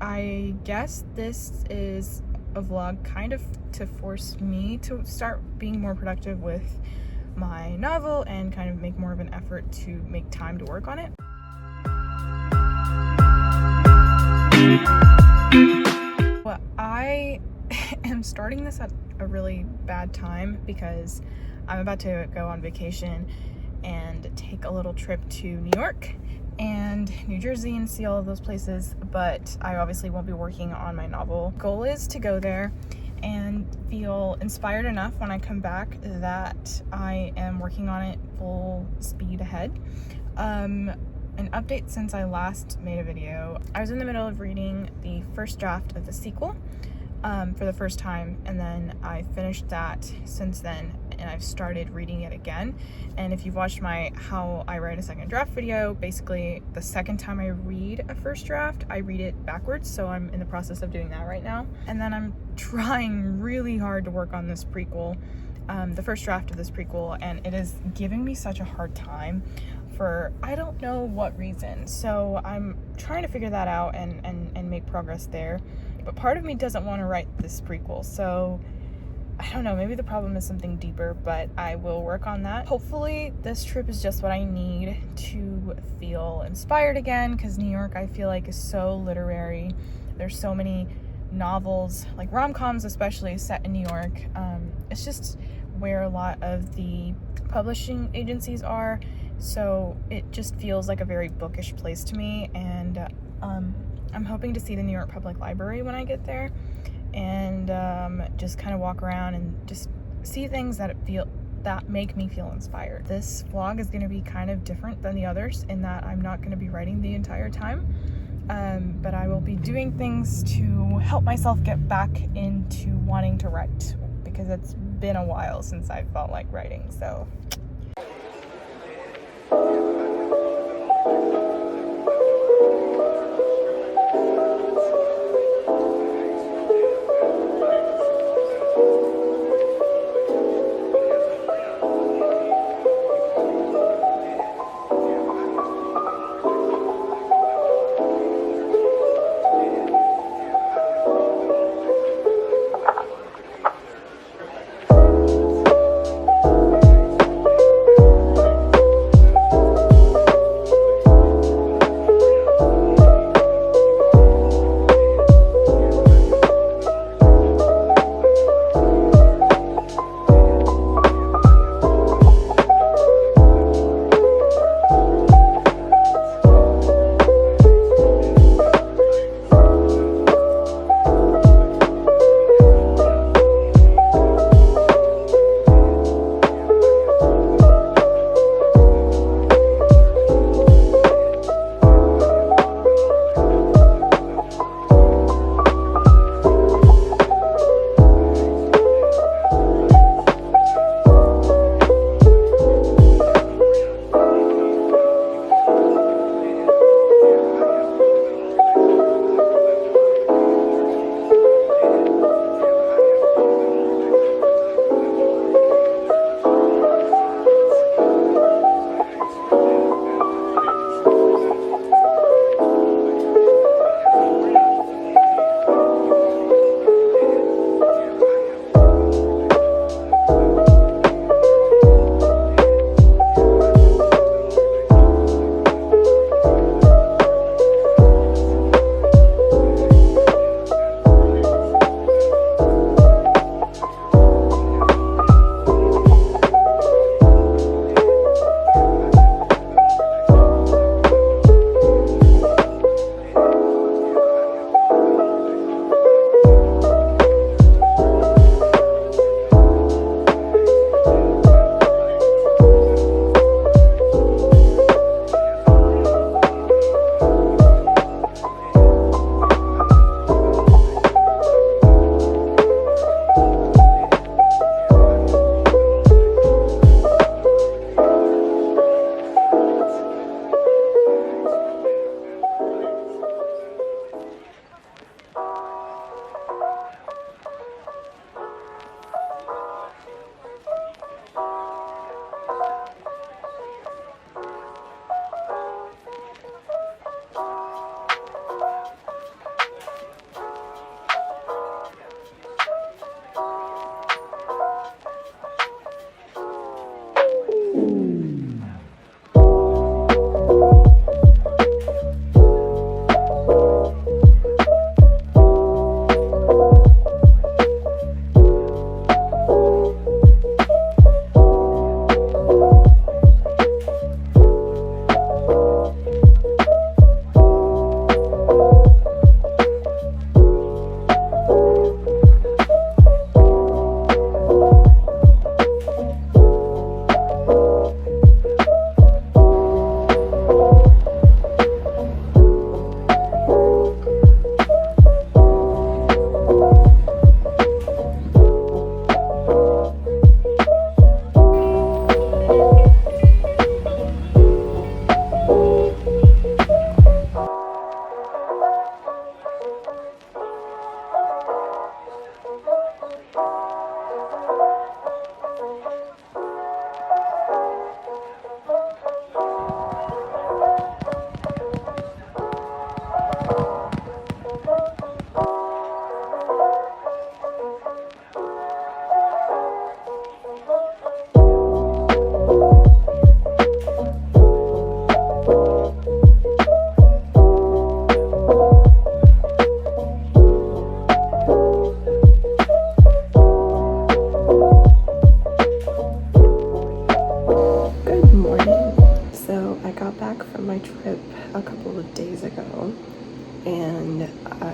I guess this is a vlog kind of to force me to start being more productive with my novel and kind of make more of an effort to make time to work on it. Well, I am starting this at a really bad time because I'm about to go on vacation and take a little trip to New York and New Jersey and see all of those places, but I obviously won't be working on my novel. Goal is to go there and feel inspired enough when I come back that I am working on it full speed ahead. An update since I last made a video. I was in the middle of reading the first draft of the sequel for the first time, and then I finished that since then, and I've started reading it again. And if you've watched my How I Write a Second Draft video, basically the second time I read a first draft, I read it backwards, so I'm in the process of doing that right now. And then I'm trying really hard to work on this prequel, the first draft of this prequel, and it is giving me such a hard time for I don't know what reason. So I'm trying to figure that out and make progress there. But part of me doesn't want to write this prequel, so I don't know, maybe the problem is something deeper, but I will work on that. Hopefully this trip is just what I need to feel inspired again, because New York I feel like is so literary. There's so many novels, like rom-coms especially, set in New York. It's just where a lot of the publishing agencies are, so it just feels like a very bookish place to me. And I'm hoping to see the New York Public Library when I get there, and just kind of walk around and just see things that make me feel inspired. This vlog is going to be kind of different than the others in that I'm not going to be writing the entire time, but I will be doing things to help myself get back into wanting to write, because it's been a while since I felt like writing. So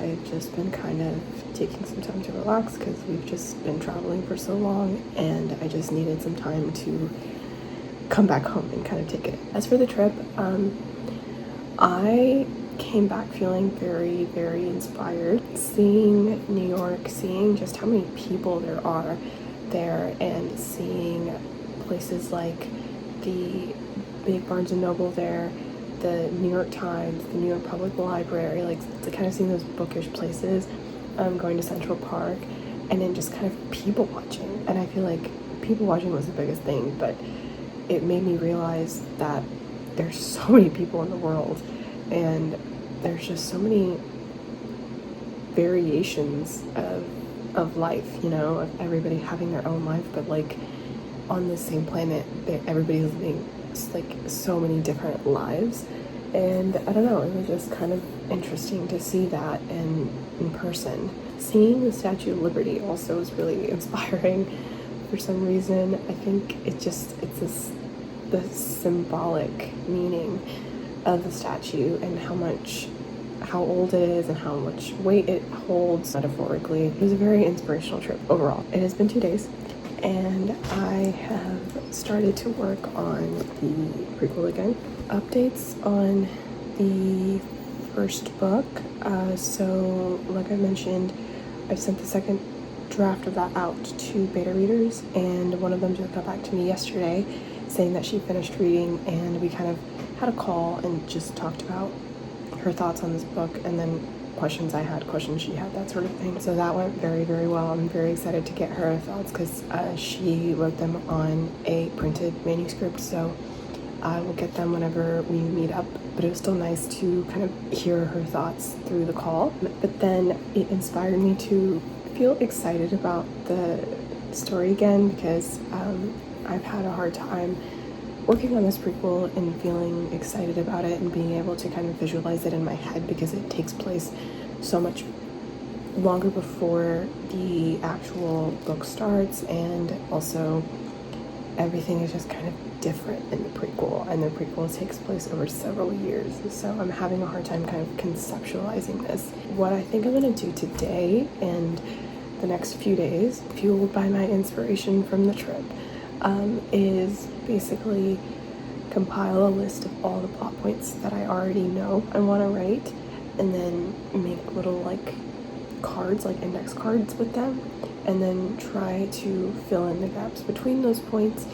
I've just been kind of taking some time to relax because we've just been traveling for so long, and I just needed some time to come back home and kind of take it. As for the trip, I came back feeling very, very inspired. Seeing New York, seeing just how many people there are there, and seeing places like the big Barnes & Noble there, the New York Times, the New York Public Library, like to kind of seeing those bookish places, going to Central Park, and then just kind of people watching. And I feel like people watching was the biggest thing, but it made me realize that there's so many people in the world, and there's just so many variations of life, you know, of everybody having their own life, but like on the same planet, everybody's living like so many different lives. And I don't know, it was just kind of interesting to see that in person. Seeing the Statue of Liberty also was really inspiring for some reason. I think it's the symbolic meaning of the statue, and how old it is and how much weight it holds metaphorically. It was a very inspirational trip overall. It has been 2 days, and I have started to work on the prequel again. Updates on the first book. So like I mentioned, I've sent the second draft of that out to beta readers, and one of them just got back to me yesterday saying that she finished reading, and we kind of had a call and just talked about her thoughts on this book, and then questions I had, questions she had, that sort of thing. So that went very, very well. I'm very excited to get her thoughts because she wrote them on a printed manuscript, so I will get them whenever we meet up. But it was still nice to kind of hear her thoughts through the call. But then it inspired me to feel excited about the story again, because I've had a hard time working on this prequel and feeling excited about it and being able to kind of visualize it in my head, because it takes place so much longer before the actual book starts, and also everything is just kind of different in the prequel, and the prequel takes place over several years, so I'm having a hard time kind of conceptualizing this. What I think I'm going to do today and the next few days, fueled by my inspiration from the trip, is basically compile a list of all the plot points that I already know I want to write, and then make little like cards, like index cards with them, and then try to fill in the gaps between those points,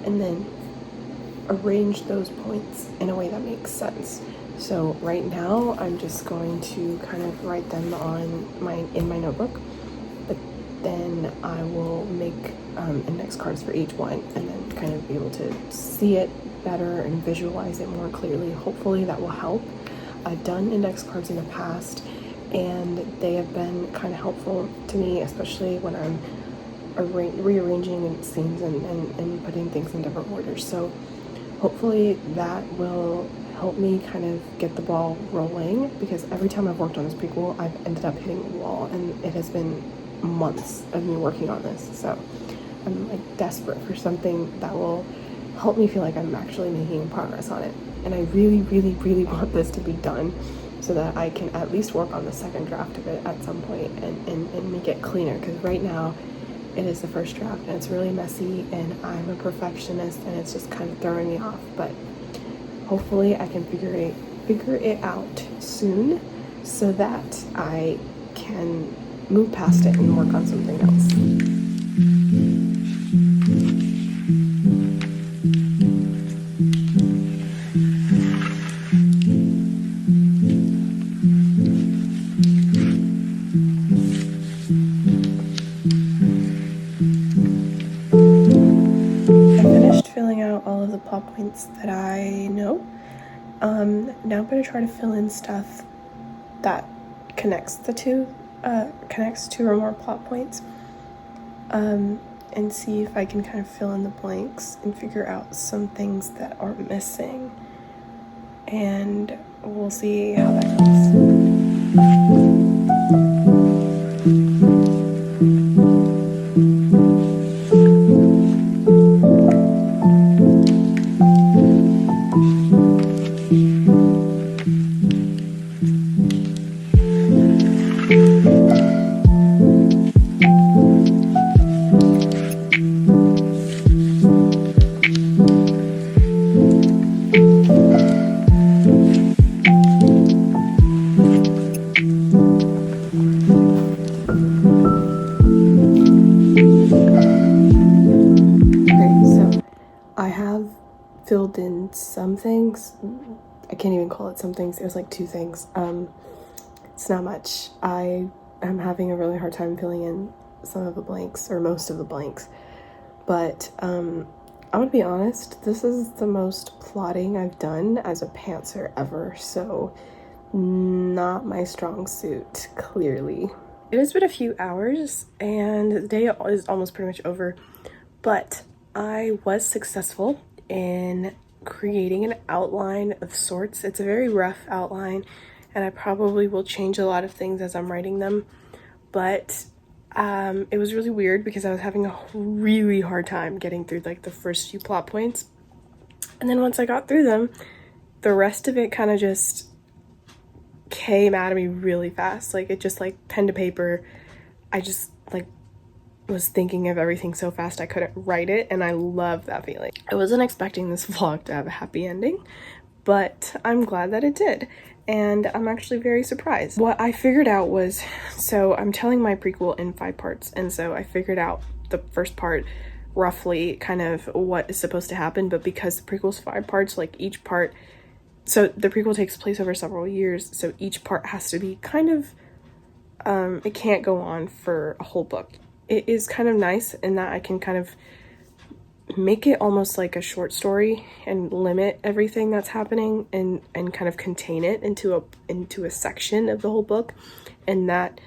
and then arrange those points in a way that makes sense. So right now I'm just going to kind of write them in my notebook, but then I will make index cards for each one, and then kind of be able to see it better and visualize it more clearly. Hopefully that will help. I've done index cards in the past, and they have been kind of helpful to me, especially when I'm rearranging scenes and putting things in different orders. So hopefully that will help me kind of get the ball rolling, because every time I've worked on this prequel, I've ended up hitting a wall, and it has been months of me working on this. So I'm like desperate for something that will help me feel like I'm actually making progress on it. And I really, really, really want this to be done so that I can at least work on the second draft of it at some point and make it cleaner, because right now it is the first draft and it's really messy, and I'm a perfectionist and it's just kind of throwing me off. But hopefully I can figure it out soon so that I can move past it and work on something else. Filling out all of the plot points that I know. Now I'm going to try to fill in stuff that connects two or more plot points, and see if I can kind of fill in the blanks and figure out some things that are missing, and we'll see how that goes. filled in some things. I can't even call it some things. It was like 2 things. It's not much. I am having a really hard time filling in some of the blanks, or most of the blanks. But I'm gonna be honest, this is the most plotting I've done as a pantser ever, so not my strong suit, clearly. It has been a few hours and the day is almost pretty much over, but I was successful in creating an outline of sorts. It's a very rough outline and I probably will change a lot of things as I'm writing them, but it was really weird because I was having a really hard time getting through like the first few plot points, and then once I got through them, the rest of it kind of just came out of me really fast. Like it just like pen to paper, I just like was thinking of everything so fast I couldn't write it, and I love that feeling. I wasn't expecting this vlog to have a happy ending, but I'm glad that it did, and I'm actually very surprised. What I figured out was, so I'm telling my prequel in 5 parts, and so I figured out the first part roughly kind of what is supposed to happen, but because the prequel's 5 parts, like each part, so the prequel takes place over several years, so each part has to be kind of, it can't go on for a whole book. It is kind of nice in that I can kind of make it almost like a short story and limit everything that's happening and kind of contain it into a section of the whole book, and that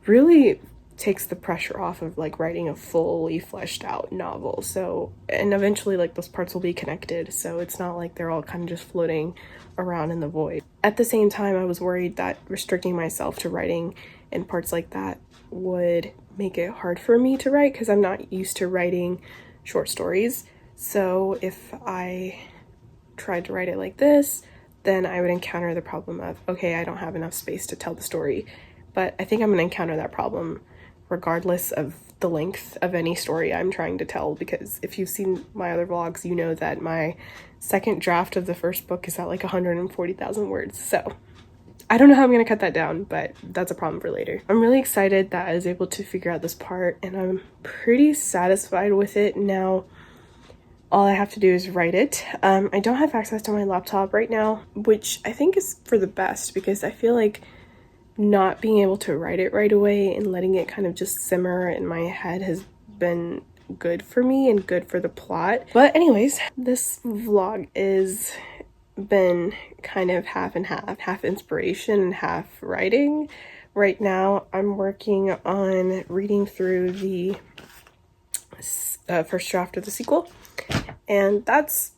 really takes the pressure off of like writing a fully fleshed out novel. So, and eventually like those parts will be connected, so it's not like they're all kind of just floating around in the void. At the same time, I was worried that restricting myself to writing in parts like that would make it hard for me to write because I'm not used to writing short stories. So if I tried to write it like this, then I would encounter the problem of, okay, I don't have enough space to tell the story. But I think I'm gonna encounter that problem regardless of the length of any story I'm trying to tell, because if you've seen my other vlogs, you know that my second draft of the first book is at like 140,000 words. So I don't know how I'm gonna cut that down, but that's a problem for later. I'm really excited that I was able to figure out this part, and I'm pretty satisfied with it. Now, all I have to do is write it. I don't have access to my laptop right now, which I think is for the best, because I feel like not being able to write it right away and letting it kind of just simmer in my head has been good for me and good for the plot. But anyways, this vlog is been kind of half and half inspiration and half writing. Right now I'm working on reading through the first draft of the sequel, and that's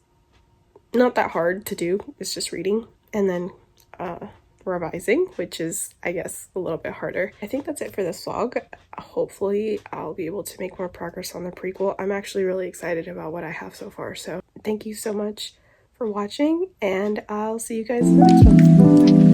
not that hard to do. It's just reading and then revising, which is, I guess, a little bit harder. I think that's it for this vlog. Hopefully I'll be able to make more progress on the prequel. I'm actually really excited about what I have so far, so thank you so much for watching, and I'll see you guys in the next one.